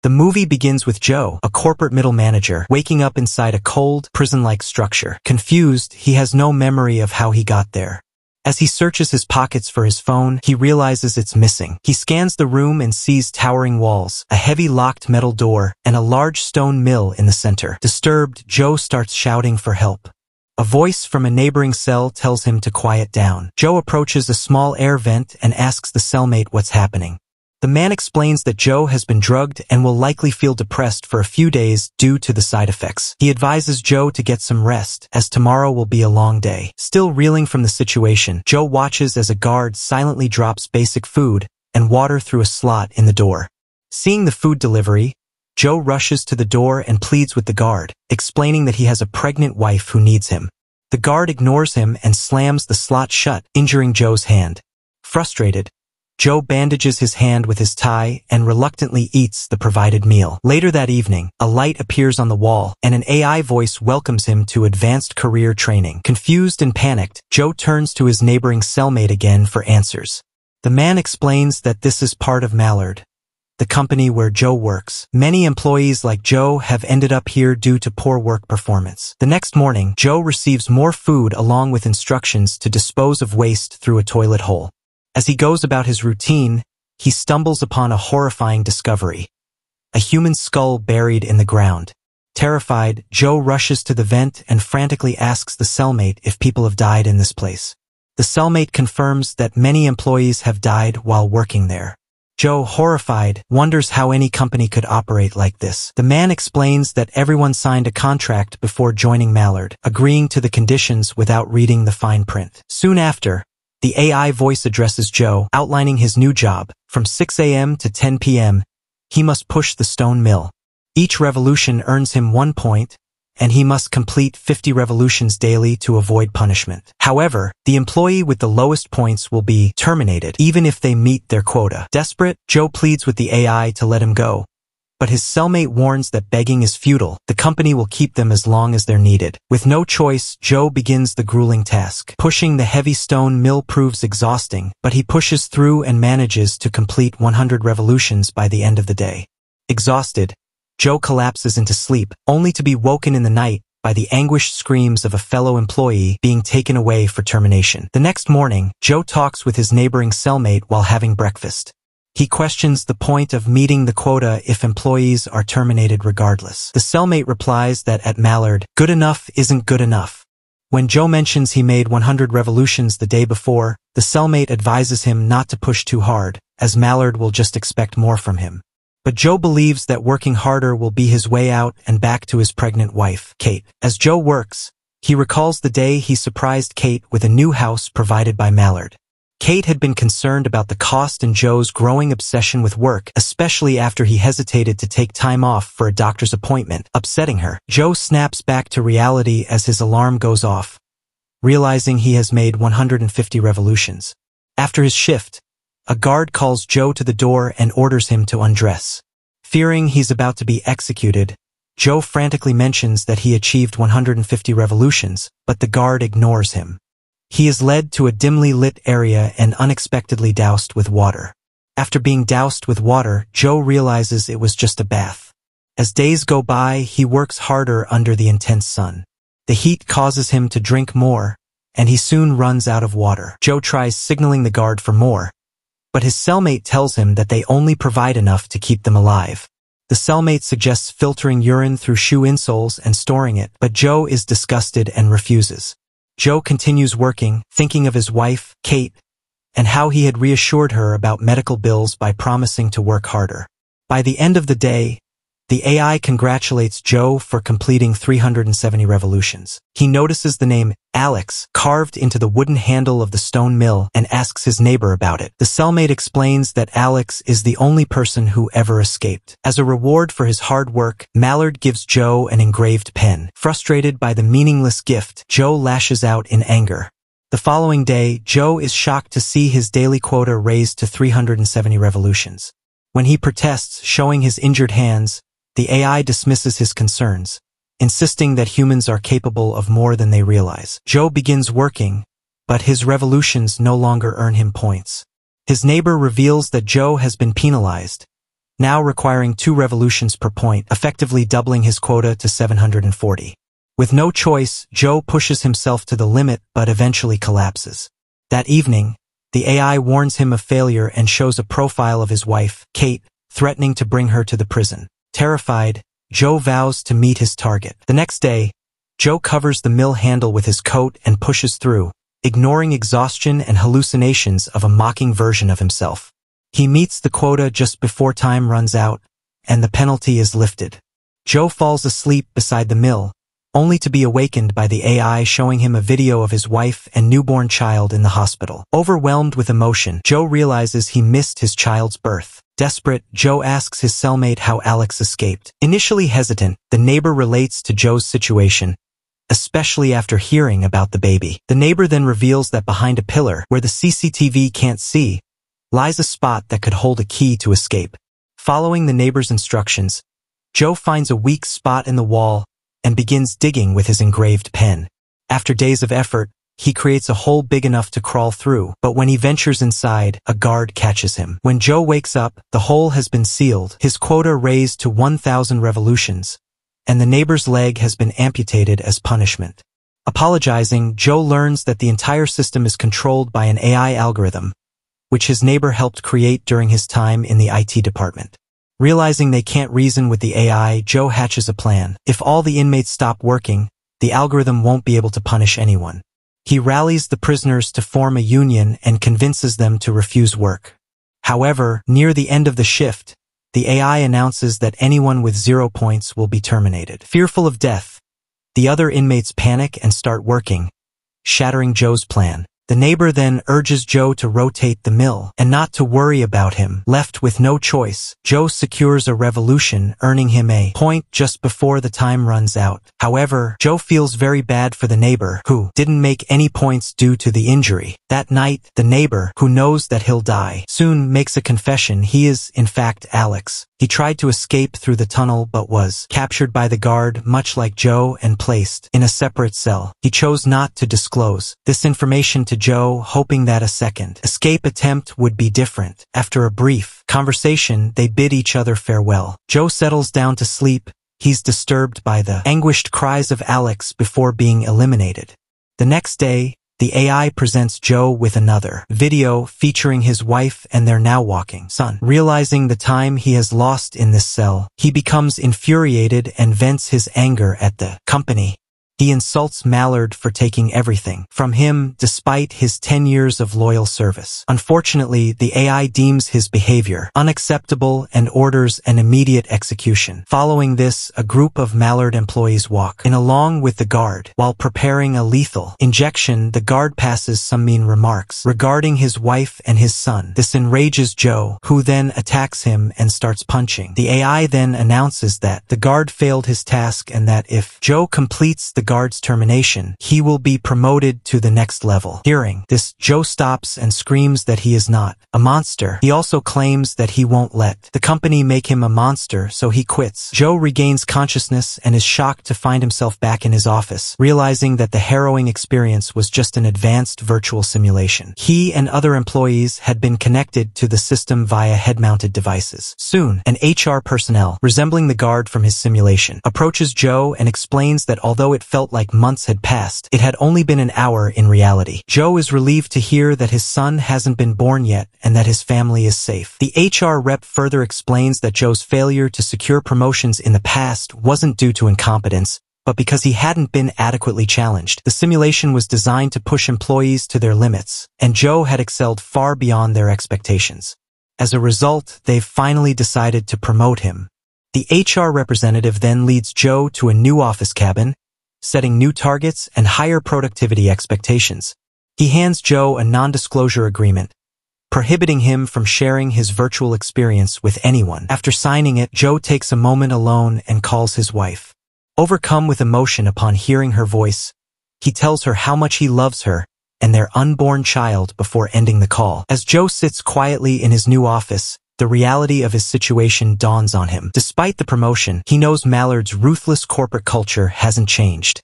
The movie begins with Joe, a corporate middle manager, waking up inside a cold, prison-like structure. Confused, he has no memory of how he got there. As he searches his pockets for his phone, he realizes it's missing. He scans the room and sees towering walls, a heavy locked metal door, and a large stone mill in the center. Disturbed, Joe starts shouting for help. A voice from a neighboring cell tells him to quiet down. Joe approaches a small air vent and asks the cellmate what's happening. The man explains that Joe has been drugged and will likely feel depressed for a few days due to the side effects. He advises Joe to get some rest, as tomorrow will be a long day. Still reeling from the situation, Joe watches as a guard silently drops basic food and water through a slot in the door. Seeing the food delivery, Joe rushes to the door and pleads with the guard, explaining that he has a pregnant wife who needs him. The guard ignores him and slams the slot shut, injuring Joe's hand. Frustrated, Joe bandages his hand with his tie and reluctantly eats the provided meal. Later that evening, a light appears on the wall, and an AI voice welcomes him to advanced career training. Confused and panicked, Joe turns to his neighboring cellmate again for answers. The man explains that this is part of Mallard, the company where Joe works. Many employees like Joe have ended up here due to poor work performance. The next morning, Joe receives more food along with instructions to dispose of waste through a toilet hole. As he goes about his routine, he stumbles upon a horrifying discovery: a human skull buried in the ground. Terrified, Joe rushes to the vent and frantically asks the cellmate if people have died in this place. The cellmate confirms that many employees have died while working there. Joe, horrified, wonders how any company could operate like this. The man explains that everyone signed a contract before joining Mallard, agreeing to the conditions without reading the fine print. Soon after, the AI voice addresses Joe, outlining his new job. From 6 a.m. to 10 p.m., he must push the stone mill. Each revolution earns him 1 point, and he must complete 50 revolutions daily to avoid punishment. However, the employee with the lowest points will be terminated, even if they meet their quota. Desperate, Joe pleads with the AI to let him go, but his cellmate warns that begging is futile. The company will keep them as long as they're needed. With no choice, Joe begins the grueling task. Pushing the heavy stone mill proves exhausting, but he pushes through and manages to complete 100 revolutions by the end of the day. Exhausted, Joe collapses into sleep, only to be woken in the night by the anguished screams of a fellow employee being taken away for termination. The next morning, Joe talks with his neighboring cellmate while having breakfast. He questions the point of meeting the quota if employees are terminated regardless. The cellmate replies that at Mallard, good enough isn't good enough. When Joe mentions he made 100 revolutions the day before, the cellmate advises him not to push too hard, as Mallard will just expect more from him. But Joe believes that working harder will be his way out and back to his pregnant wife, Kate. As Joe works, he recalls the day he surprised Kate with a new house provided by Mallard. Kate had been concerned about the cost and Joe's growing obsession with work, especially after he hesitated to take time off for a doctor's appointment, upsetting her. Joe snaps back to reality as his alarm goes off, realizing he has made 150 revolutions. After his shift, a guard calls Joe to the door and orders him to undress. Fearing he's about to be executed, Joe frantically mentions that he achieved 150 revolutions, but the guard ignores him. He is led to a dimly lit area and unexpectedly doused with water. After being doused with water, Joe realizes it was just a bath. As days go by, he works harder under the intense sun. The heat causes him to drink more, and he soon runs out of water. Joe tries signaling the guard for more, but his cellmate tells him that they only provide enough to keep them alive. The cellmate suggests filtering urine through shoe insoles and storing it, but Joe is disgusted and refuses. Joe continues working, thinking of his wife, Kate, and how he had reassured her about medical bills by promising to work harder. By the end of the day, the AI congratulates Joe for completing 370 revolutions. He notices the name Alex carved into the wooden handle of the stone mill and asks his neighbor about it. The cellmate explains that Alex is the only person who ever escaped. As a reward for his hard work, Mallard gives Joe an engraved pen. Frustrated by the meaningless gift, Joe lashes out in anger. The following day, Joe is shocked to see his daily quota raised to 370 revolutions. When he protests, showing his injured hands, the AI dismisses his concerns, insisting that humans are capable of more than they realize. Joe begins working, but his revolutions no longer earn him points. His neighbor reveals that Joe has been penalized, now requiring 2 revolutions per point, effectively doubling his quota to 740. With no choice, Joe pushes himself to the limit but eventually collapses. That evening, the AI warns him of failure and shows a profile of his wife, Kate, threatening to bring her to the prison. Terrified, Joe vows to meet his target. The next day, Joe covers the mill handle with his coat and pushes through, ignoring exhaustion and hallucinations of a mocking version of himself. He meets the quota just before time runs out, and the penalty is lifted. Joe falls asleep beside the mill, only to be awakened by the AI showing him a video of his wife and newborn child in the hospital. Overwhelmed with emotion, Joe realizes he missed his child's birth. Desperate, Joe asks his cellmate how Alex escaped. Initially hesitant, the neighbor relates to Joe's situation, especially after hearing about the baby. The neighbor then reveals that behind a pillar, where the CCTV can't see, lies a spot that could hold a key to escape. Following the neighbor's instructions, Joe finds a weak spot in the wall and begins digging with his engraved pen. After days of effort, he creates a hole big enough to crawl through, but when he ventures inside, a guard catches him. When Joe wakes up, the hole has been sealed, his quota raised to 1,000 revolutions, and the neighbor's leg has been amputated as punishment. Apologizing, Joe learns that the entire system is controlled by an AI algorithm, which his neighbor helped create during his time in the IT department. Realizing they can't reason with the AI, Joe hatches a plan. If all the inmates stop working, the algorithm won't be able to punish anyone. He rallies the prisoners to form a union and convinces them to refuse work. However, near the end of the shift, the AI announces that anyone with 0 points will be terminated. Fearful of death, the other inmates panic and start working, shattering Joe's plan. The neighbor then urges Joe to rotate the mill and not to worry about him. Left with no choice, Joe secures a revolution, earning him a point just before the time runs out. However, Joe feels very bad for the neighbor, who didn't make any points due to the injury. That night, the neighbor, who knows that he'll die, soon makes a confession. He is, in fact, Alex. He tried to escape through the tunnel but was captured by the guard, much like Joe, and placed in a separate cell. He chose not to disclose this information to Joe, hoping that a second escape attempt would be different. After a brief conversation, they bid each other farewell. Joe settles down to sleep. He's disturbed by the anguished cries of Alex before being eliminated. The next day, the AI presents Joe with another video featuring his wife and their now walking son. Realizing the time he has lost in this cell, he becomes infuriated and vents his anger at the company. He insults Mallard for taking everything from him despite his 10 years of loyal service. Unfortunately, the AI deems his behavior unacceptable and orders an immediate execution. Following this, a group of Mallard employees walk in along with the guard. While preparing a lethal injection, the guard passes some mean remarks regarding his wife and his son. This enrages Joe, who then attacks him and starts punching. The AI then announces that the guard failed his task and that if Joe completes the guard's termination, he will be promoted to the next level. Hearing this, Joe stops and screams that he is not a monster. He also claims that he won't let the company make him a monster, so he quits. Joe regains consciousness and is shocked to find himself back in his office, realizing that the harrowing experience was just an advanced virtual simulation. He and other employees had been connected to the system via head-mounted devices. Soon, an HR personnel, resembling the guard from his simulation, approaches Joe and explains that although it felt like months had passed, it had only been an hour in reality. Joe is relieved to hear that his son hasn't been born yet and that his family is safe. The HR rep further explains that Joe's failure to secure promotions in the past wasn't due to incompetence, but because he hadn't been adequately challenged. The simulation was designed to push employees to their limits, and Joe had excelled far beyond their expectations. As a result, they've finally decided to promote him. The HR representative then leads Joe to a new office cabin, setting new targets and higher productivity expectations. He hands Joe a non-disclosure agreement, prohibiting him from sharing his virtual experience with anyone. After signing it, Joe takes a moment alone and calls his wife. Overcome with emotion upon hearing her voice, he tells her how much he loves her and their unborn child before ending the call. As Joe sits quietly in his new office, the reality of his situation dawns on him. Despite the promotion, he knows Mallard's ruthless corporate culture hasn't changed.